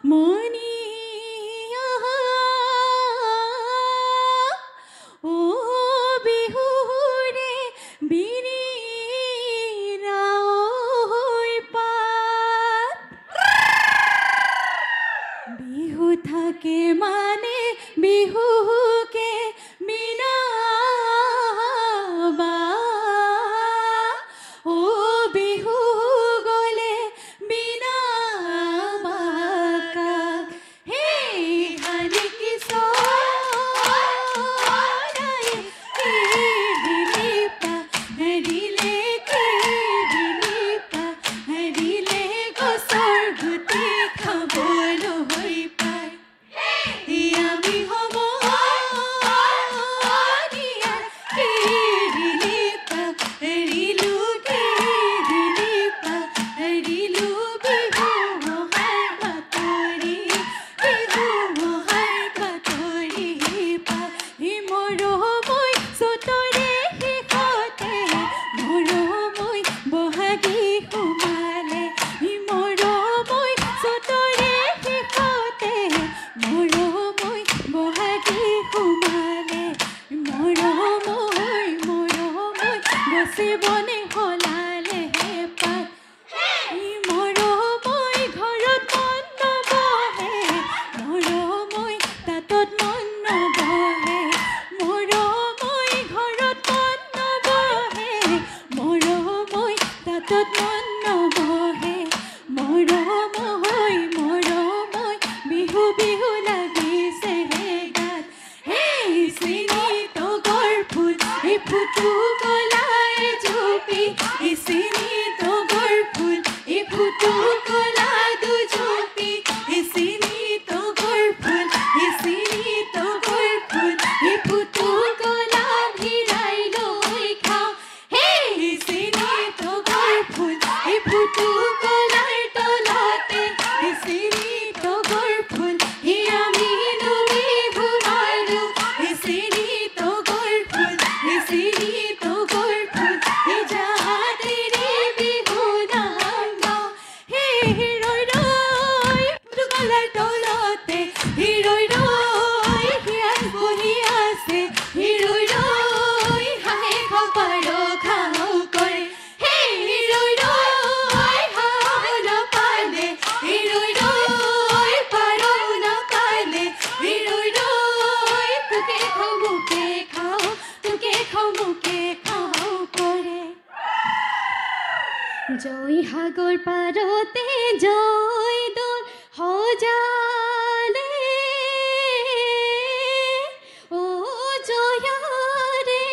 মনি আহা ও বিহুৰে বিৰিৰা হৈ পাত বিহু থাকে মানে বিহুকে মিনাবা ও বিহু গলে মিনাবা কাক হে হানি কিশোৰাই দিলিপা হৰিলে দিলিপা হৰিলে গছৰ গুটি খাবলৈ হৈ পায় আমি হব দিলিপা হৰিলো দিলিপা হৰিলো বিহু মহাৰ বাতৰি বিহু মহাৰ বাতৰি পাই মৰমৈ চতৰে শেষতে মৰমৈ বহাগী সোমালে মৰমৈ চতৰে শেষতে মৰমৈ বহাগী সোমালে মৰমৈ গছে বনে সলালে হেপাত মৰমৈ ঘৰত মন নবহে মৰমৈ তাঁতত মন নবহে মৰমৈ ঘৰত মন নবহে মৰমৈ তাঁতত মন নবহে মৰমৈ বিহু বিহু লাগিছে হে গাত হেই চিনি তগৰ ফুল এই ফুটো কলাই জুপি এই চিনি তগৰ ফুল এই ফুটো কলা দুজুপি এই চিনি তগৰ ফুল এই চিনি তগৰ ফুল এই ফুটো কলা ভিৰাই লৈ খাওঁ হেই চিনি তগৰ ফুল এই ফুটো কলাৰ তলতে এই চিনি তগৰ ফুল হি আমি বিহু মাৰো এই চিনি তগৰ ফুল এই চিনি তগৰ ফুল এই জাতিৰে বিহু নাম গাওঁ হে ৰৈ ফুটো কলাৰ তলতে ৰৈ হিয়াত বহি আছে ৰৈ হাঁহে খপাৰ খাওঁ কৰে হে ৰৈ হাঁহ নাপালে ৰৈ পাৰ নাপালে ৰৈ তোকে খাওঁ মোকে খাওঁ তোকে খাওঁ মোকে খাওঁ কৰে জয় সাগৰ পাৰতে জয় দোল সজালে ও জয়াৰে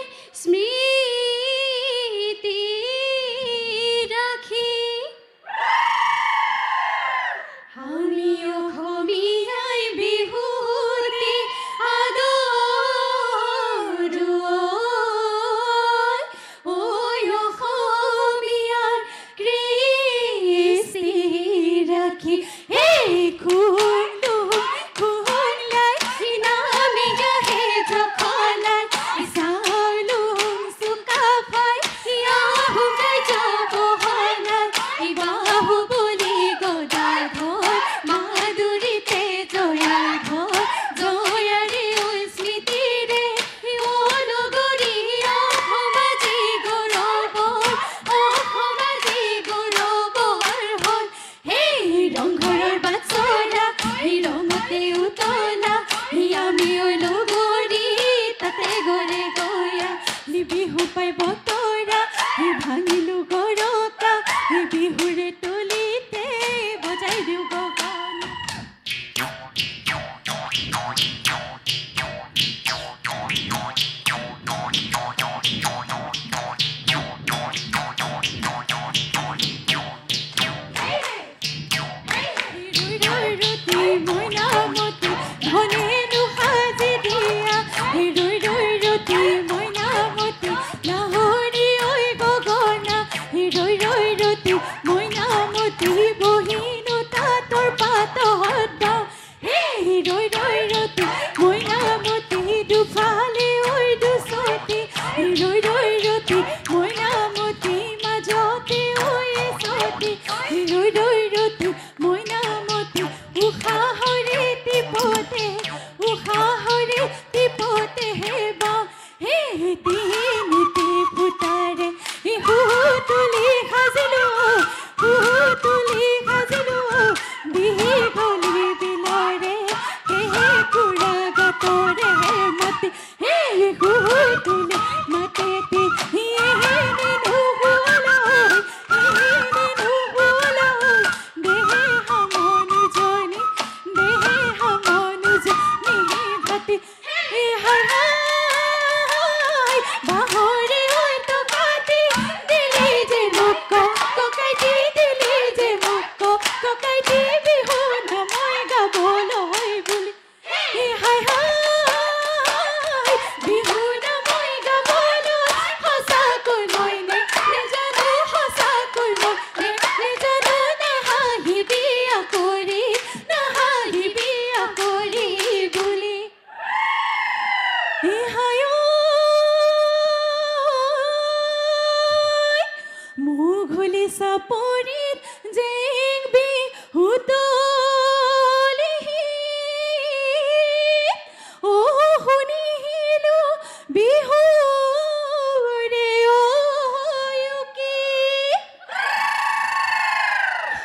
স্মৃতি ৰাখি আমি অসমীয়াই বিহুতে আদৰো ঐ অসমীয়াৰ কৃষ্টি ৰাখি এই খুলাই নামি গাহে জখলাই চাউলুং চুকাফাই আহোমে যাব হলাই বাহু বুলি গদাধৰ মাধুৰীতে জয়াধৰ জয়াৰে ঐ স্মৃতিৰে নগৰী অসমাজী গৌৰৱৰ হ'ল সেই ৰংঘৰৰ বাটচৰা সেই ৰঙতে উতলা আমি ঐ লগৰী তাতে গৰে গয়া বিহু পাই বতৰা ভাঙিলো গৰকা বিহুৰে তলিতে বজাই দিওঁ গগনা মইনামতি ধনেনো সাজি দিয়া ৰৈ ৰতি মইনামতি লাহৰি ঐ গগনা ৰৈ ৰতি মইনামতি বহিনো তাঁতৰ পাতত দাওঁ ৰৈ ৰতি মইনামতি দুফালে ঐ দুচতি ৰৈ ৰতি মইনামতি মাজতে ঐ চতি ৰৈ ৰতি মইনামতি উষা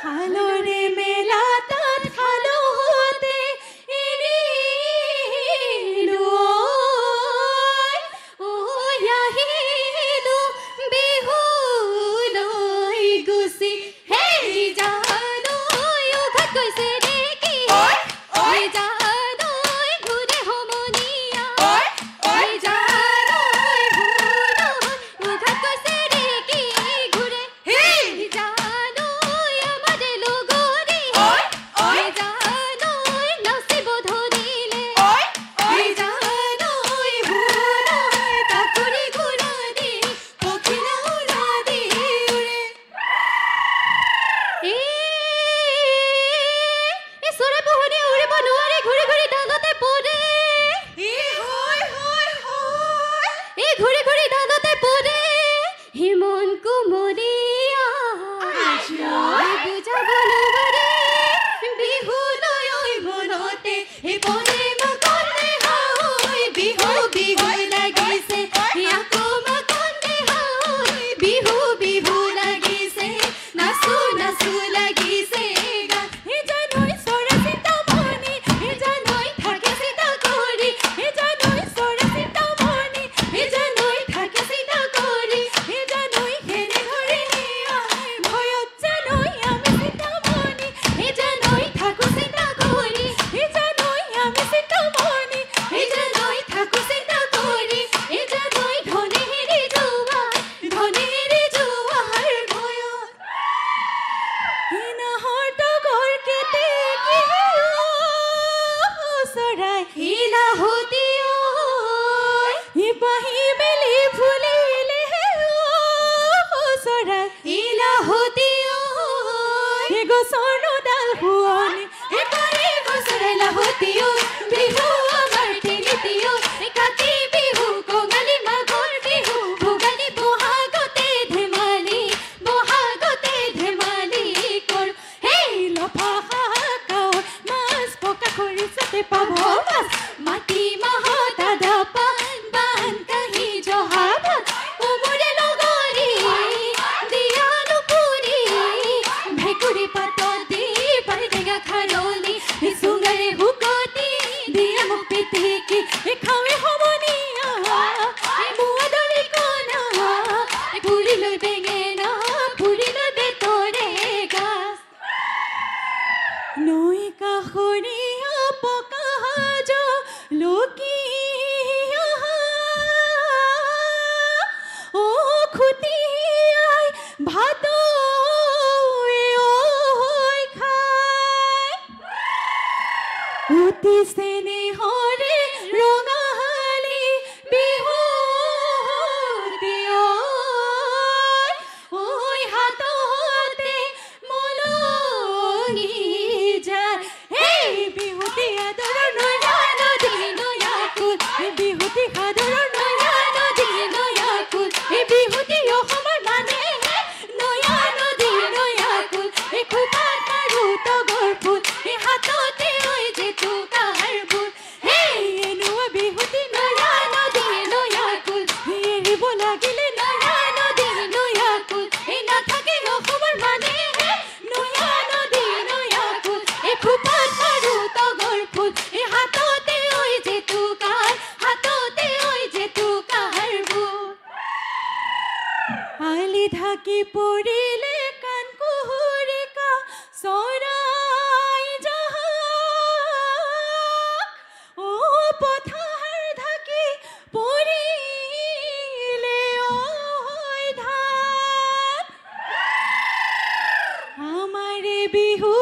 খালৰে মেলা তাত খালহতে এৰিলো ঐ আহিলো বিহুলৈ গুচি হেই জানৈ উঘাত গৈছে নেকি ঐ জানৈ ঘূৰে সমনীয়া ঐ জানৈ উঘাত গৈছে নেকি ঘূৰে হেই জানৈ আমাৰে লগৰী ঐ জানৈ নাচিব ধৰিলে ঐ জানৈ তাকুৰি ঘূৰা দি পখিলা উৰা দি উৰে চৰাই পোহনীয়া উৰিব নোৱাৰে ঘূৰি ঘূৰি ডালতে পৰে ঘূৰি ঘূৰি ডালতে পৰে হিমন কুমলীয়া বুজাব নোৱাৰে বিহুলৈ মনতে পৰে মাকনে হাই বিহু বিহু লাগিছে আকৌ মাকনে হাই বিহু বিহু লাগিছে নাচো নাচো লাগিছে গান জানৈ চৰা চিন্তামণি জানৈ থাকে চিন্তা কৰি জানৈ চৰা চিন্তামণি জানৈ থাকে চিন্তা কৰি জানৈ হেনে ধৰি নিয়া ভয়ত জানৈ আমি চিন্তামণি জানৈ থাকো চিন্তা কৰি জানৈ আমি চিন্তামণি জানৈ থাকো চিন্তা কৰি জানৈ ধনে হেৰি যোৱাৰ ভয়ত নাহৰ তগৰ কেতে কি চৰাই নাহতি পাহি মেলি ফুলিলে চৰাই নাহতি গছৰ ডাল শুৱনি কৰে গছৰে লাহতি বিহু আমাৰ তিনিটিও কাতি বিহু কঙালী মাঘৰ বিহু ভোগালী বহাগতে ধেমালি কৰ হেই লফা হাহাকাৰ মাছ পকা খৰিচতে পাব মাছ মাটি মাহত আদা পাণ বান কাহি জহা ভাত কোমোৰে লগৰী দিয়ালো পুৰি ভেকুৰী পাতত দি পাৰি টেঙা খাৰলি চুঙাৰে শুকতি দিয়া মোক পিটিকি খাৱে সমনীয়া মুৱা দৰে কণা ফুৰিলৈ বেঙেনা ফুৰিলৈ বেতৰে গাছ নৈ কাষৰীয়া পকা সাজ লকি খুটিয়াই ভাত খাই অতি চেনেহৰে ৰঙালী বিহু হাততে মলঙি যায় হেই বিহুতি আদৰৰ নয়া নদী নয়া কুল বিহুতি সাদৰৰ নয়া নদী নয়া কুল বিহুতি অসমৰ মানে নয়া নদী নয়া কুল খোপাত মাৰো তগৰ ফুল হাততে জেতুকাৰ ফুল হেই এনেকুৱা বিহুতি নয়া নদী নয়া কুল এৰিব লাগিলে নয়া নদী নয়া কুল নাথাকে অসমৰ মানে নয়া নদী নয়া কুল খোপাত মাৰো তগৰ ফুল হাততে জেতুকাৰ ফুল আলি ঢাকি পৰিলে কাণ কুহুৰিকা চৰাই জাহাক পথাৰ ঢাকি পৰিলে ধান আমাৰে বিহু